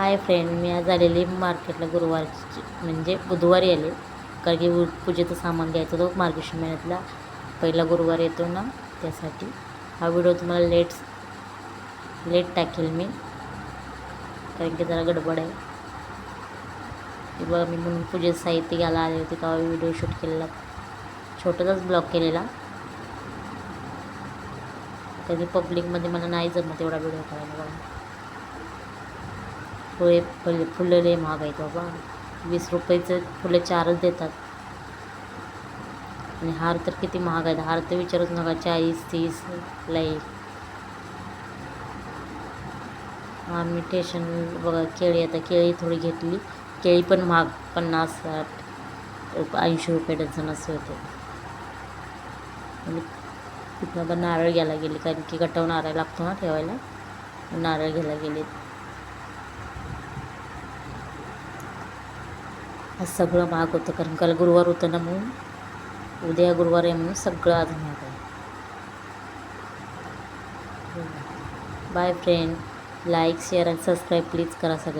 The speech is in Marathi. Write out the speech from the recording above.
हाय फ्रेंड, मी आज आलेली मार्केटला गुरुवारची म्हणजे बुधवारी आले. कारण की पूजेचं सामान घ्यायचं होतं. मार्गशीर्ष महिन्यातला पहिला गुरुवार येतो ना, त्यासाठी हा व्हिडिओ तुम्हाला लेट टाकेल मी, कारण की जरा गडबड आहे. ते बघा, मी म्हणून पूजेचं साहित्य घ्यायला आले होते तेव्हा व्हिडिओ शूट केलेला, छोटासाच ब्लॉग केलेला. कधी पब्लिकमध्ये मला नाही जमत एवढा व्हिडिओ करायला. बघा, फुलं लय महाग आहेत बाबा. 20 रुपयाचं फुलं 4च देतात. आणि हार तर किती महाग आहेत. हार तर विचारूच नका, 40-30 लाई. आम्ही टेशन बघा, आता केळी थोडी घेतली. केळी पण महाग, 50-60 80 रुपये डझन असे होते. आणि तिथनं आता नारळ घ्यायला गेले, कारण की गटाव नारळ लागतो ना ठेवायला. नारळ घ्यायला गेले. आज सगळं महाग होतं, कारण काल गुरुवार होतं ना, म्हणून उद्या गुरुवार आहे म्हणून सगळं आज महाग आहे. बाय फ्रेंड, लाईक शेअर आणि सबस्क्राईब प्लीज करा सगळं.